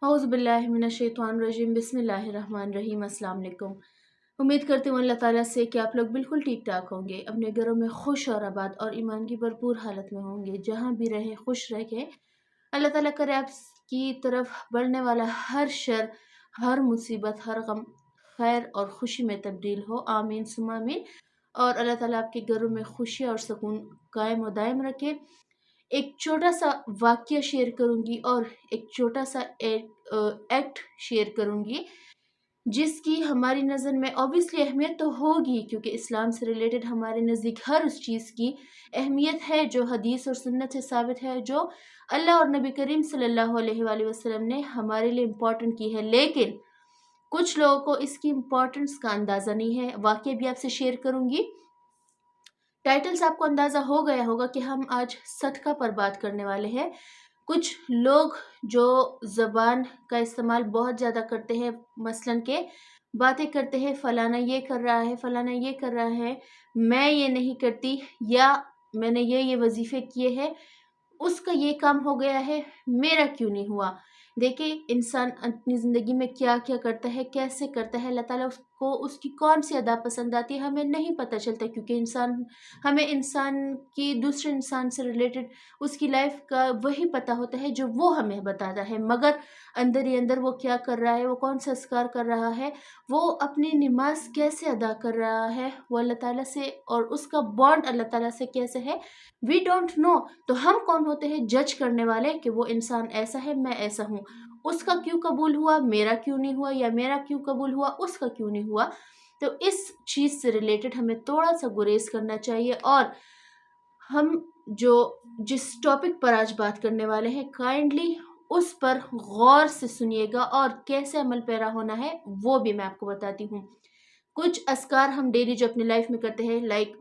औज़ु बिल्लाहि मिनश्शैतानिर्रजीम बिस्मिल्लाहिर्रहमानिर्रहीम। अस्सलाम वालेकुम। उम्मीद करती हूँ अल्लाह ताला से कि आप लोग बिल्कुल ठीक ठाक होंगे, अपने घरों में खुश और आबाद और ईमान की भरपूर हालत में होंगे। जहाँ भी रहें खुश रहें। अल्लाह ताला करे आपकी तरफ बढ़ने वाला हर शर, हर मुसीबत, हर गम खैर और खुशी में तब्दील हो। आमीन सुम्मा आमीन। और अल्लाह ताला आपके घरों में खुशी और सुकून कायम और दायम रखे। एक छोटा सा वाक्य शेयर करूंगी और एक छोटा सा एक्ट शेयर करूंगी जिसकी हमारी नज़र में ऑब्वियसली अहमियत तो होगी, क्योंकि इस्लाम से रिलेटेड हमारे नज़दीक हर उस चीज़ की अहमियत है जो हदीस और सुन्नत से साबित है, जो अल्लाह और नबी करीम सल्लल्लाहु अलैहि वसल्लम ने हमारे लिए इम्पोर्टेंट की है। लेकिन कुछ लोगों को इसकी इम्पोर्टेंस का अंदाज़ा नहीं है। वाक्य भी आपसे शेयर करूंगी। टाइटल से आपको अंदाज़ा हो गया होगा कि हम आज सदका पर बात करने वाले हैं। कुछ लोग जो ज़बान का इस्तेमाल बहुत ज़्यादा करते हैं, मसलन के बातें करते हैं, फलाना ये कर रहा है, फलाना ये कर रहा है, मैं ये नहीं करती, या मैंने ये वजीफ़े किए हैं, उसका ये काम हो गया है, मेरा क्यों नहीं हुआ। देखिए, इंसान अपनी ज़िंदगी में क्या क्या करता है, कैसे करता है, अल्लाह ताला उसको उसकी कौन सी अदा पसंद आती है, हमें नहीं पता चलता, क्योंकि हमें इंसान की दूसरे इंसान से रिलेटेड उसकी लाइफ का वही पता होता है जो वो हमें बताता है। मगर अंदर ही अंदर वो क्या कर रहा है, वो कौन सा अस्कार कर रहा है, वो अपनी नमाज कैसे अदा कर रहा है, वो अल्लाह ताला से और उसका बॉन्ड अल्लाह ताला से कैसे है, वी डोंट नो। तो हम कौन होते हैं जज करने वाले कि वो इंसान ऐसा है, मैं ऐसा हूँ, उसका क्यों कबूल हुआ, मेरा क्यों नहीं हुआ, या मेरा क्यों कबूल हुआ, उसका क्यों नहीं हुआ। तो इस चीज़ से रिलेटेड हमें थोड़ा सा गुरेज करना चाहिए। और हम जो जिस टॉपिक पर आज बात करने वाले हैं, काइंडली उस पर गौर से सुनिएगा और कैसे अमल पैरा होना है वो भी मैं आपको बताती हूँ। कुछ अस्कार हम डेली जो अपनी लाइफ में करते हैं, लाइक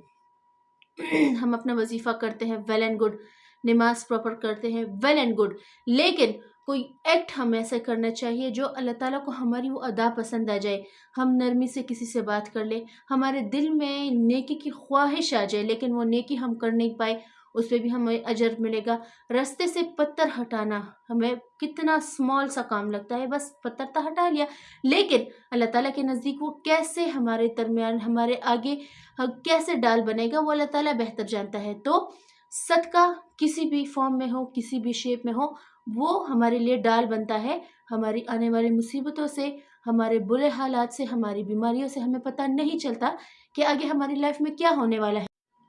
हम अपना वजीफा करते हैं, वेल एंड गुड, नमाज प्रॉपर करते हैं, वेल एंड गुड, लेकिन कोई एक्ट हमें ऐसा करना चाहिए जो अल्लाह ताला को हमारी वो अदा पसंद आ जाए। हम नरमी से किसी से बात कर ले, हमारे दिल में नेकी की ख्वाहिश आ जाए, लेकिन वो नेकी हम कर नहीं पाए, उस पर भी हमें अजर मिलेगा। रास्ते से पत्थर हटाना हमें कितना स्मॉल सा काम लगता है, बस पत्थर तो हटा लिया, लेकिन अल्लाह ताला के नज़दीक वो कैसे हमारे दरमियान, हमारे आगे कैसे डाल बनेगा, वो अल्लाह ताला बेहतर जानता है। तो सदका किसी भी फॉर्म में हो, किसी भी शेप में हो, वो हमारे लिए डाल बनता है। हमारी आने वाली मुसीबतों से, हमारे बुरे हालात से, हमारी बीमारियों से हमें पता नहीं चलता कि आगे हमारी लाइफ में क्या होने वाला है,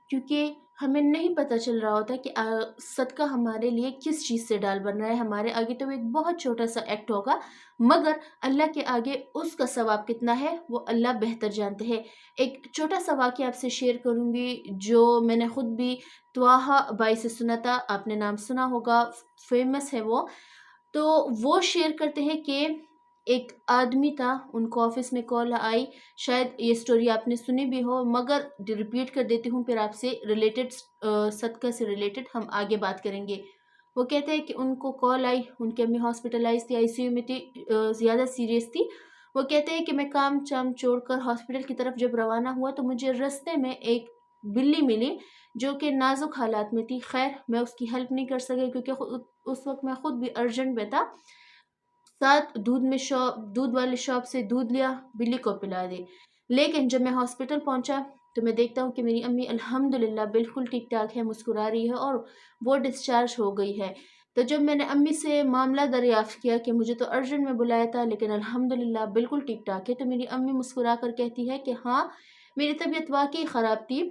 क्योंकि हमें नहीं पता चल रहा होता कि सदका हमारे लिए किस चीज़ से डाल बन रहा है। हमारे आगे तो एक बहुत छोटा सा एक्ट होगा, मगर अल्लाह के आगे उसका सवाब कितना है वो अल्लाह बेहतर जानते हैं। एक छोटा सा वाक़या आपसे शेयर करूँगी जो मैंने ख़ुद भी त्वाहा बाई से सुना था। आपने नाम सुना होगा, फेमस है वो। तो वो शेयर करते हैं कि एक आदमी था, उनको ऑफिस में कॉल आई, शायद ये स्टोरी आपने सुनी भी हो, मगर रिपीट कर देती हूँ, फिर आपसे रिलेटेड सदका से रिलेटेड हम आगे बात करेंगे। वो कहते हैं कि उनको कॉल आई, उनकी अम्मी हॉस्पिटलाइज थी, आईसीयू में थी, ज़्यादा सीरियस थी। वो कहते हैं कि मैं काम चाम छोड़कर हॉस्पिटल की तरफ जब रवाना हुआ तो मुझे रास्ते में एक बिल्ली मिली जो कि नाजुक हालात में थी। खैर, मैं उसकी हेल्प नहीं कर सकी क्योंकि उस वक्त मैं खुद भी अर्जेंट में था। साथ दूध वाले शॉप से दूध लिया, बिल्ली को पिला दी। लेकिन जब मैं हॉस्पिटल पहुंचा तो मैं देखता हूँ कि मेरी अम्मी अल्हम्दुलिल्लाह बिल्कुल ठीक ठाक है, मुस्कुरा रही है और वो डिस्चार्ज हो गई है। तो जब मैंने अम्मी से मामला दरियाफ्त किया कि मुझे तो अर्जेंट में बुलाया था लेकिन अल्हम्दुलिल्लाह बिल्कुल ठीक ठाक है, तो मेरी अम्मी मुस्कुरा कर कहती है कि हाँ, मेरी तबीयत वाकई ख़राब थी।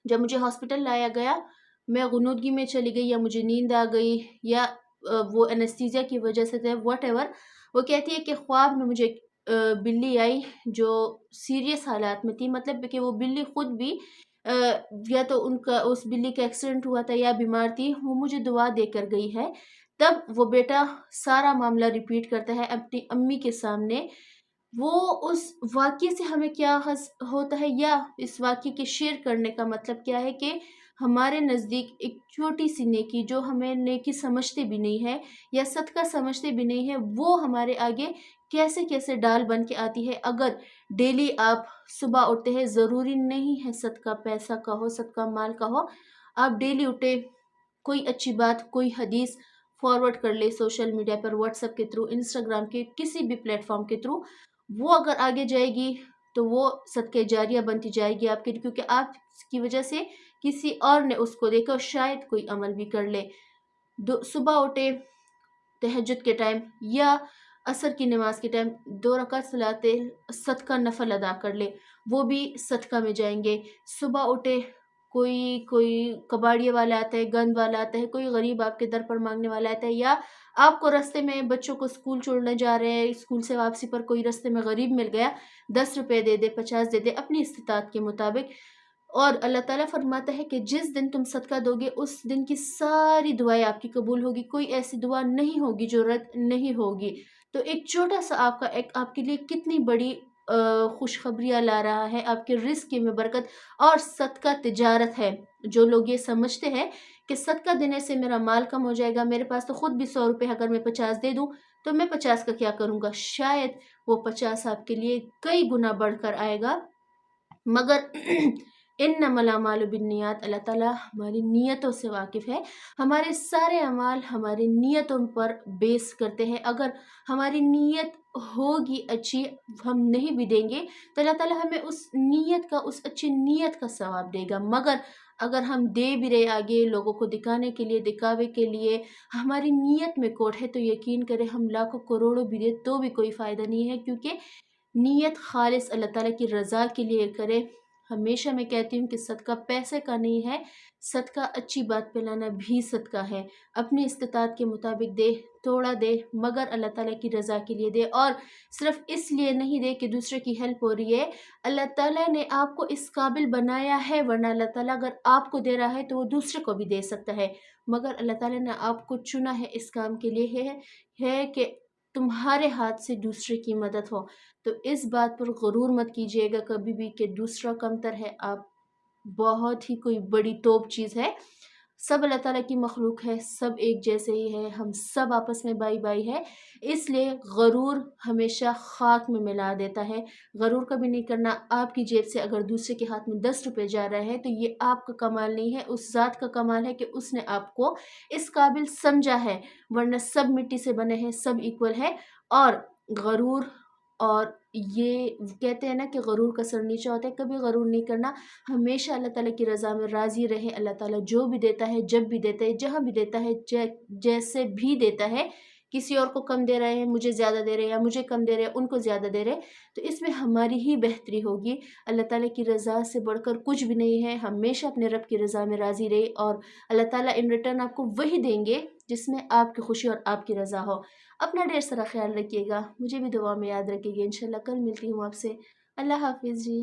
जब मुझे हॉस्पिटल लाया गया, मैं गुनूदगी में चली गई, या मुझे नींद आ गई, या वो एनेस्थीसिया की वजह से थे, व्हाटएवर। वो कहती है कि ख्वाब में मुझे एक बिल्ली आई जो सीरियस हालात में थी, मतलब कि वो बिल्ली खुद भी अ, या तो उनका उस बिल्ली का एक्सीडेंट हुआ था या बीमार थी, वो मुझे दुआ देकर गई है। तब वो बेटा सारा मामला रिपीट करता है अपनी अम्मी के सामने। वो उस वाक़ये से हमें क्या हस होता है, या इस वाक़ये के शेयर करने का मतलब क्या है कि हमारे नज़दीक एक छोटी-सी नेकी जो हमें नेकी समझते भी नहीं है या सदका समझते भी नहीं है, वो हमारे आगे कैसे-कैसे डाल बन के आती है। अगर डेली आप सुबह उठते हैं, ज़रूरी नहीं है सदका पैसा का हो, सदका माल का हो, आप डेली उठे, कोई अच्छी बात, कोई हदीस फॉरवर्ड कर ले सोशल मीडिया पर, व्हाट्सएप के थ्रू, इंस्टाग्राम के किसी भी प्लेटफॉर्म के थ्रू, वो अगर आगे जाएगी तो वो सदक़े जारिया बनती जाएगी आपके, क्योंकि आपकी वजह से किसी और ने उसको देखा और शायद कोई अमल भी कर ले। सुबह उठे तहज्जुद के टाइम या असर की नमाज के टाइम 2 रकात सलाते सदका नफल अदा कर ले, वो भी सदका में जाएंगे। सुबह उठे कोई कोई कबाड़िया वाला आता है, गंद वाला आता है, कोई गरीब आपके दर पर मांगने वाला आता है, या आपको रास्ते में बच्चों को स्कूल छोड़ने जा रहे हैं, स्कूल से वापसी पर कोई रास्ते में गरीब मिल गया, 10 रुपए दे दे, 50 दे दे, अपनी इस्तिताअत के मुताबिक। और अल्लाह ताला फरमाता है कि जिस दिन तुम सदका दोगे उस दिन की सारी दुआएं आपकी कबूल होगी, कोई ऐसी दुआ नहीं होगी जो रद्द नहीं होगी। तो एक छोटा सा आपके लिए कितनी बड़ी खुशखबरियाँ ला रहा है, आपके रिस्क में बरकत। और सदका तिजारत है। जो लोग ये समझते हैं कि सदका देने से मेरा माल कम हो जाएगा, मेरे पास तो खुद भी 100 रुपये, अगर मैं 50 दे दूँ तो मैं 50 का क्या करूँगा, शायद वो 50 आपके लिए कई गुना बढ़कर आएगा। मगर इन्नमल अमालु बिन्नियात, अल्लाह ताला हमारी नीयतों से वाकिफ़ है। हमारे सारे अमाल हमारी नीयतों पर बेस करते हैं। अगर हमारी नीयत होगी अच्छी, हम नहीं भी देंगे तो अल्लाह ताला हमें उस नीयत का, उस अच्छी नीयत का सवाब देगा। मगर अगर हम दे भी रहे आगे लोगों को दिखाने के लिए, दिखावे के लिए, हमारी नीयत में खोट है, तो यकीन करें हम लाखों करोड़ों भी दे तो भी कोई फ़ायदा नहीं है, क्योंकि नीयत खालिस अल्लाह ताला की रज़ा के लिए करे। हमेशा मैं कहती हूँ कि सदका पैसे का नहीं है, सदका अच्छी बात फैलाना भी सदका है। अपनी इस्तिताअत के मुताबिक दे, थोड़ा दे, मगर अल्लाह ताला की रज़ा के लिए दे। और सिर्फ इसलिए नहीं दे कि दूसरे की हेल्प हो रही है, अल्लाह ताला ने आपको इस काबिल बनाया है, वरना अल्लाह ताला अगर आपको दे रहा है तो वो दूसरे को भी दे सकता है। मगर अल्लाह ताला ने आपको चुना है इस काम के लिए है कि तुम्हारे हाथ से दूसरे की मदद हो। तो इस बात पर गुरूर मत कीजिएगा कभी भी कि दूसरा कमतर है, आप बहुत ही कोई बड़ी तोप चीज़ है। सब अल्लाह ताला की मखलूक है, सब एक जैसे ही है, हम सब आपस में भाई भाई है। इसलिए गरूर हमेशा खाक में मिला देता है। गरूर कभी नहीं करना। आपकी जेब से अगर दूसरे के हाथ में 10 रुपए जा रहा है तो ये आपका कमाल नहीं है, उस ज़ात का कमाल है कि उसने आपको इस काबिल समझा है, वरना सब मिट्टी से बने हैं, सब इक्वल है। और गरूर, और ये कहते हैं ना कि गरूर का सर नीचा होता है, कभी गरूर नहीं करना। हमेशा अल्लाह ताला की रज़ा में राज़ी रहें। अल्लाह ताला जो भी देता है, जब भी देता है, जहाँ भी देता है, जैसे भी देता है, किसी और को कम दे रहे हैं, मुझे ज़्यादा दे रहे हैं, या मुझे कम दे रहे हैं, उनको ज़्यादा दे रहे हैं, तो इसमें हमारी ही बेहतरी होगी। अल्लाह ताला की रज़ा से बढ़कर कुछ भी नहीं है। हमेशा अपने रब की रज़ा में राज़ी रहे, और अल्लाह ताला इन रिटर्न आपको वही देंगे जिसमें आपकी खुशी और आपकी रज़ा हो। अपना ढेर सारा ख्याल रखिएगा, मुझे भी दुआ में याद रखिएगा। इंशाल्लाह कल मिलती हूँ आपसे। अल्लाह हाफ़िज़ जी।